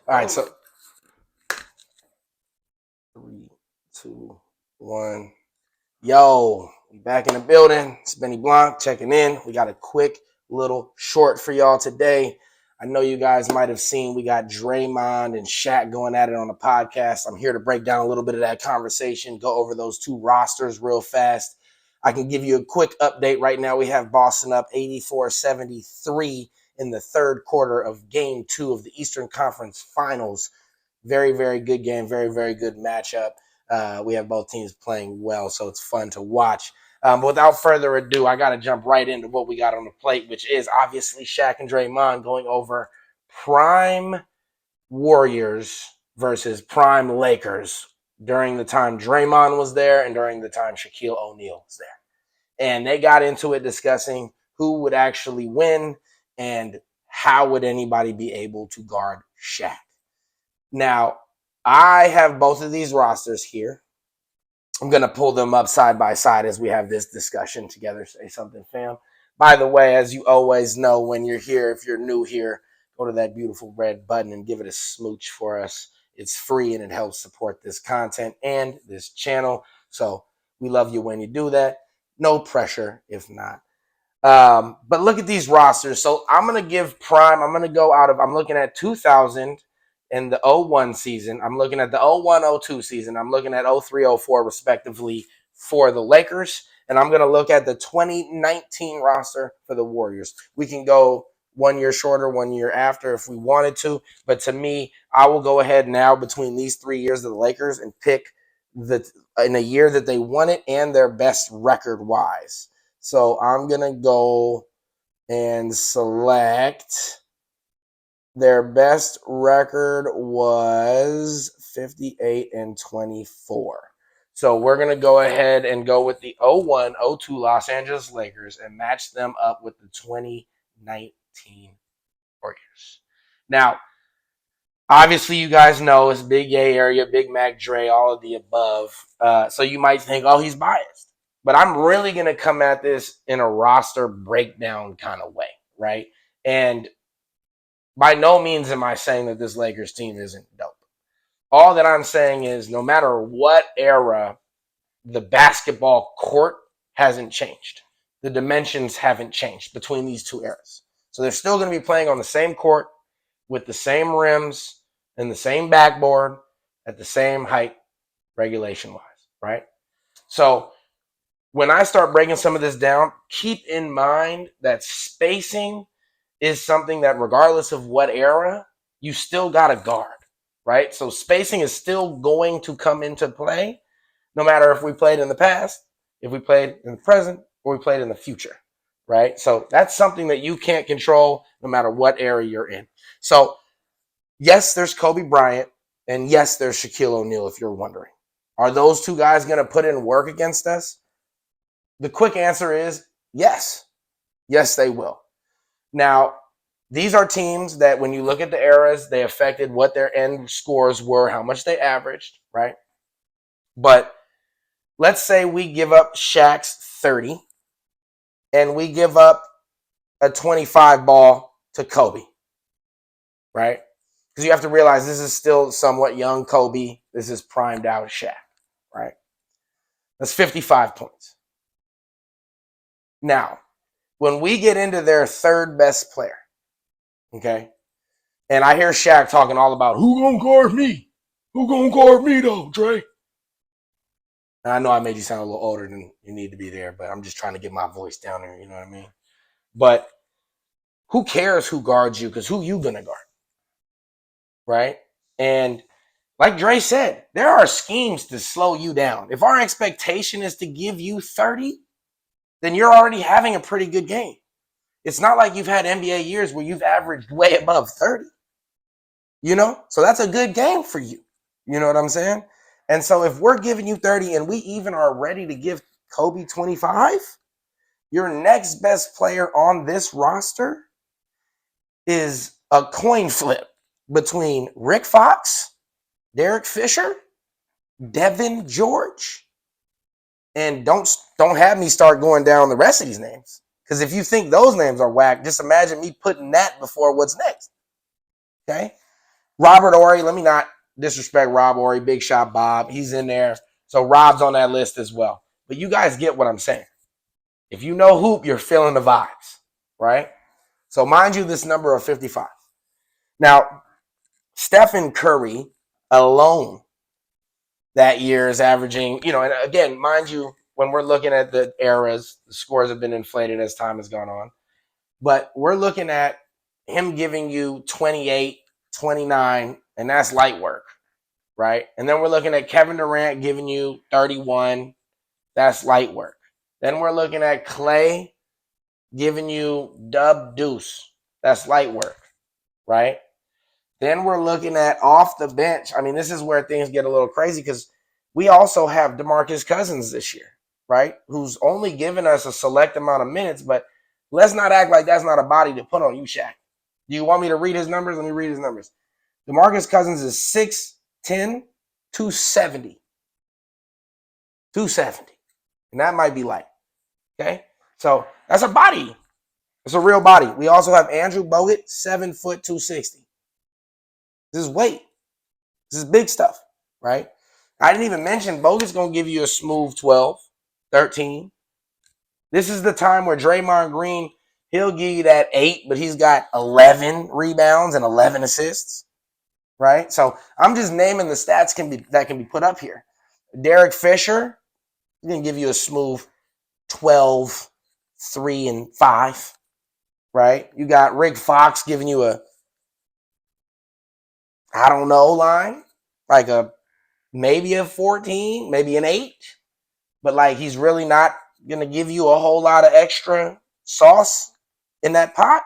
All right, so 3, 2, 1. Yo, we back in the building. It's Benny Blanc checking in. We got a quick little short for y'all today. I know you guys might have seen we got Draymond and Shaq going at it on the podcast. I'm here to break down a little bit of that conversation, go over those two rosters real fast. I can give you a quick update right now. We have Boston up 84-73 in the third quarter of Game 2 of the Eastern Conference Finals. Very, very good game. Very, very good matchup. We have both teams playing well, so it's fun to watch. But without further ado, I got to jump right into what we got on the plate, which is obviously Shaq and Draymond going over prime Warriors versus prime Lakers during the time Draymond was there and during the time Shaquille O'Neal was there. And they got into it discussing who would actually win and how would anybody be able to guard Shaq. Now, I have both of these rosters here. I'm going to pull them up side by side as we have this discussion together. Say something, fam. By the way, as you always know, when you're here, if you're new here, go to that beautiful red button and give it a smooch for us. It's free and it helps support this content and this channel. So we love you when you do that. No pressure if not. But look at these rosters. So I'm going to give prime. I'm looking at 2000 and the 01 season. I'm looking at the 01-02 season. I'm looking at 03-04 respectively for the Lakers. And I'm going to look at the 2019 roster for the Warriors. We can go 1 year shorter, 1 year after if we wanted to. But to me, I will go ahead now between these 3 years of the Lakers and pick in a year that they won it and their best record-wise. So I'm going to go and select their best record was 58-24. So we're going to go ahead and go with the 01-02 Los Angeles Lakers and match them up with the 2019 Warriors. Now, obviously, you guys know it's Big A area, Big Mac Dre, all of the above. So you might think, oh, he's biased. But I'm really going to come at this in a roster breakdown kind of way, right? And by no means am I saying that this Lakers team isn't dope. All that I'm saying is no matter what era, the basketball court hasn't changed. The dimensions haven't changed between these two eras. So they're still going to be playing on the same court with the same rims and the same backboard at the same height regulation-wise, right? So when I start breaking some of this down, keep in mind that spacing is something that regardless of what era, you still got to guard, right? So spacing is still going to come into play no matter if we played in the past, if we played in the present, or we played in the future, right? So that's something that you can't control no matter what era you're in. So yes, there's Kobe Bryant, and yes, there's Shaquille O'Neal, if you're wondering. Are those two guys going to put in work against us? The quick answer is yes. Yes, they will. Now, these are teams that when you look at the eras, they affected what their end scores were, how much they averaged, right? But let's say we give up Shaq's 30 and we give up a 25 ball to Kobe, right? Because you have to realize this is still somewhat young Kobe. This is primed out Shaq, right? That's 55 points. Now, when we get into their third best player, okay, and I hear Shaq talking all about who gonna guard me? Who gonna guard me though, Dre? And I know I made you sound a little older than you need to be there, but I'm just trying to get my voice down there, you know what I mean? But who cares who guards you? Because who you gonna guard? Right? And like Dre said, there are schemes to slow you down. If our expectation is to give you 30, then you're already having a pretty good game. It's not like you've had NBA years where you've averaged way above 30. You know? So that's a good game for you. You know what I'm saying? And so if we're giving you 30 and we even are ready to give Kobe 25, your next best player on this roster is a coin flip between Rick Fox, Derek Fisher, Devin George, and don't have me start going down the rest of these names. Because if you think those names are whack, just imagine me putting that before what's next. Okay? Robert Horry, let me not disrespect Rob Horry, Big Shot Bob. He's in there. So Rob's on that list as well. But you guys get what I'm saying. If you know hoop, you're feeling the vibes, right? So mind you, this number of 55. Now, Stephen Curry alone that year is averaging, and again, mind you, when we're looking at the eras, the scores have been inflated as time has gone on. But we're looking at him giving you 28, 29, and that's light work, right? And then we're looking at Kevin Durant giving you 31, that's light work. Then we're looking at Clay giving you dub deuce, that's light work, right? Then we're looking at off the bench. I mean, this is where things get a little crazy because we also have DeMarcus Cousins this year, right? Who's only given us a select amount of minutes, but let's not act like that's not a body to put on you, Shaq. Do you want me to read his numbers? Let me read his numbers. DeMarcus Cousins is 6'10", 270. 270. And that might be light. Okay? So that's a body. It's a real body. We also have Andrew Bogut, 7 foot 260. This is weight. This is big stuff, right? I didn't even mention Bogut's going to give you a smooth 12, 13. This is the time where Draymond Green, he'll give you that 8, but he's got 11 rebounds and 11 assists, right? So I'm just naming the stats that can be put up here. Derek Fisher, he's going to give you a smooth 12, 3, and 5, right? You got Rick Fox giving you a, I don't know, line, like maybe a 14, maybe an 8, but like he's really not going to give you a whole lot of extra sauce in that pot.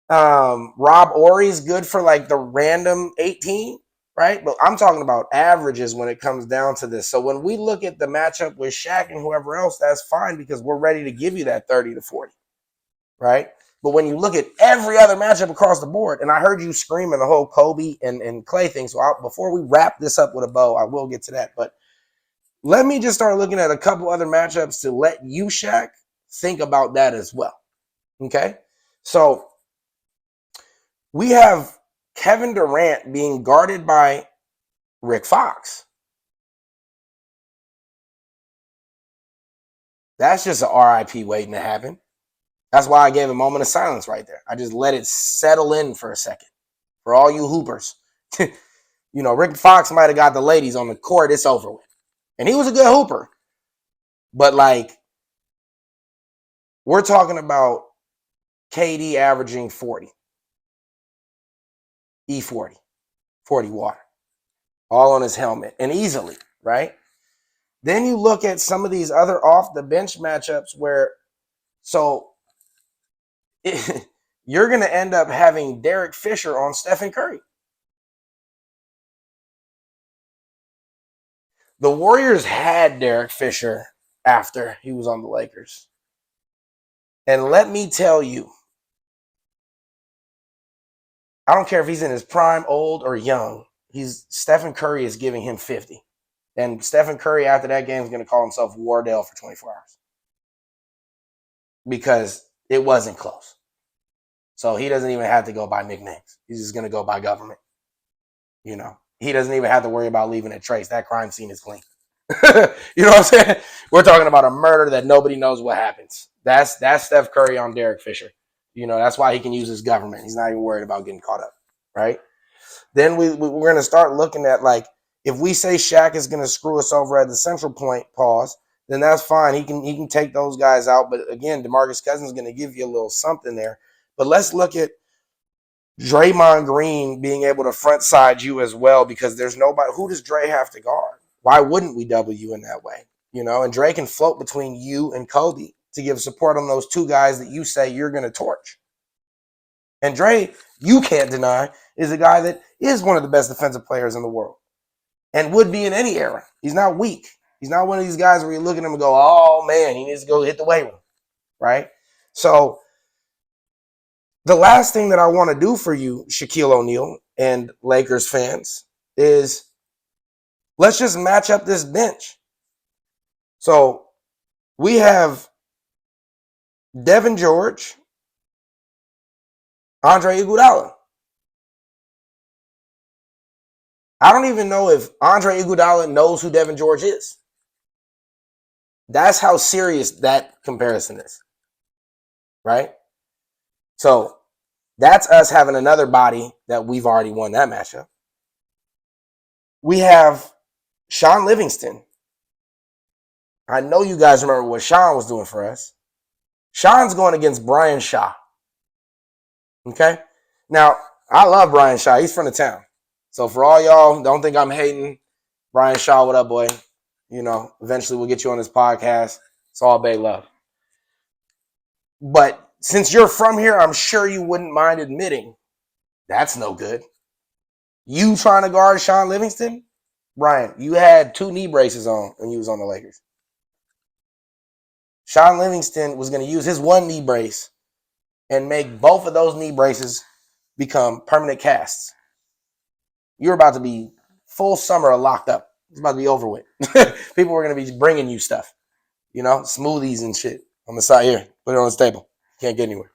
Rob Horry is good for like the random 18, right? But I'm talking about averages when it comes down to this. So when we look at the matchup with Shaq and whoever else, that's fine because we're ready to give you that 30 to 40, right? But when you look at every other matchup across the board, and I heard you screaming the whole Kobe and Clay thing. So before we wrap this up with a bow, I will get to that. But let me just start looking at a couple other matchups to let you, Shaq, think about that as well. Okay? So we have Kevin Durant being guarded by Rick Fox. That's just an RIP waiting to happen. That's why I gave a moment of silence right there. I just let it settle in for a second. For all you hoopers. Rick Fox might have got the ladies on the court. It's over with. And he was a good hooper. But, we're talking about KD averaging 40. E40. 40 water. All on his helmet. And easily, right? Then you look at some of these other off-the-bench matchups where, you're going to end up having Derek Fisher on Stephen Curry. The Warriors had Derek Fisher after he was on the Lakers. And let me tell you, I don't care if he's in his prime, old or young, Stephen Curry is giving him 50. And Stephen Curry after that game is going to call himself Wardell for 24 hours. Because it wasn't close. So he doesn't even have to go by nicknames. He's just going to go by government. He doesn't even have to worry about leaving a trace. That crime scene is clean. You know what I'm saying? We're talking about a murder that nobody knows what happens. That's Steph Curry on Derek Fisher. That's why he can use his government. He's not even worried about getting caught up, right? Then we're going to start looking at, if we say Shaq is going to screw us over at the central point, then that's fine. He can take those guys out. But again, DeMarcus Cousins is going to give you a little something there. But let's look at Draymond Green being able to front side you as well, because there's nobody. Who does Dre have to guard? Why wouldn't we double you in that way? And Dre can float between you and Kobe to give support on those two guys that you say you're going to torch. And Dre, you can't deny, is a guy that is one of the best defensive players in the world and would be in any era. He's not weak. He's not one of these guys where you look at him and go, oh, man, he needs to go hit the weight room, right? So the last thing that I want to do for you, Shaquille O'Neal and Lakers fans, is let's just match up this bench. So we have Devin George, Andre Iguodala. I don't even know if Andre Iguodala knows who Devin George is. That's how serious that comparison is, right? So that's us having another body that we've already won that matchup. We have Sean Livingston. I know you guys remember what Sean was doing for us. Sean's going against Brian Shaw. Okay? Now, I love Brian Shaw. He's from the town. So for all y'all, don't think I'm hating. Brian Shaw, what up, boy? You know, eventually we'll get you on this podcast. It's all Bay love. But since you're from here, I'm sure you wouldn't mind admitting that's no good. You trying to guard Sean Livingston? Brian, you had 2 knee braces on when you was on the Lakers. Sean Livingston was going to use his 1 knee brace and make both of those knee braces become permanent casts. You're about to be full summer locked up. It's about to be over with. People were going to be bringing you stuff, you know, smoothies and shit on the side here. Put it on the table. Can't get anywhere.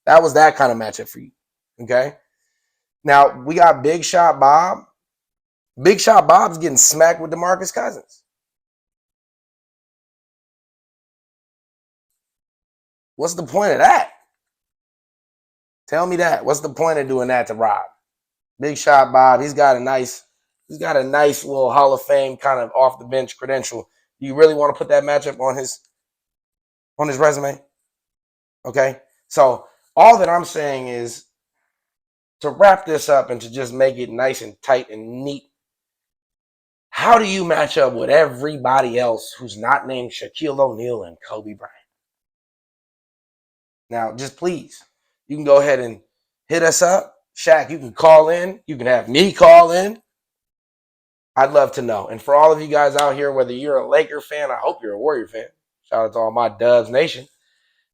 That was that kind of matchup for you. Okay. Now we got Big Shot Bob. Big Shot Bob's getting smacked with DeMarcus Cousins. What's the point of that? Tell me that. What's the point of doing that to Rob? Big Shot Bob, he's got a nice little Hall of Fame kind of off the bench credential. Do you really want to put that matchup on his resume? Okay. So all that I'm saying is to wrap this up and to just make it nice and tight and neat. How do you match up with everybody else who's not named Shaquille O'Neal and Kobe Bryant? Now, just please, you can go ahead and hit us up. Shaq, you can call in. You can have me call in. I'd love to know. And for all of you guys out here, whether you're a Laker fan, I hope you're a Warrior fan. Shout out to all my Dubs Nation.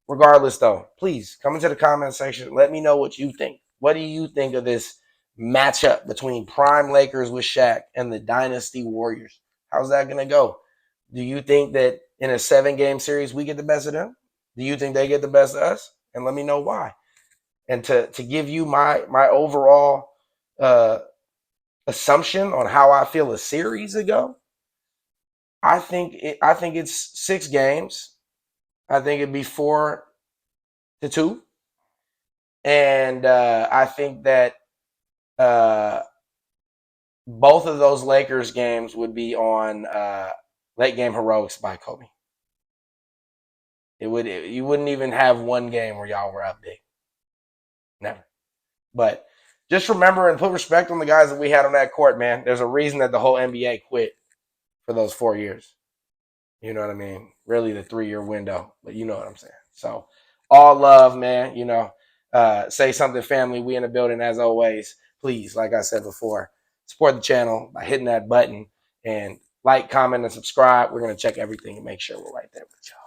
Regardless, though, please come into the comment section. Let me know what you think. What do you think of this matchup between prime Lakers with Shaq and the Dynasty Warriors? How's that going to go? Do you think that in a 7-game series we get the best of them? Do you think they get the best of us? And let me know why. And to give you my overall assumption on how I feel a series ago, I think it's 6 games. I think it'd be 4-2, and I think that both of those Lakers games would be on late game heroics by Kobe. You wouldn't even have one game where y'all were up big. Never. But just remember and put respect on the guys that we had on that court, man. There's a reason that the whole NBA quit for those 4 years. You know what I mean? Really the 3-year window, but you know what I'm saying. So all love, man. You know, say something, family. We in the building as always. Please, like I said before, support the channel by hitting that button and like, comment, and subscribe. We're going to check everything and make sure we're right there with y'all.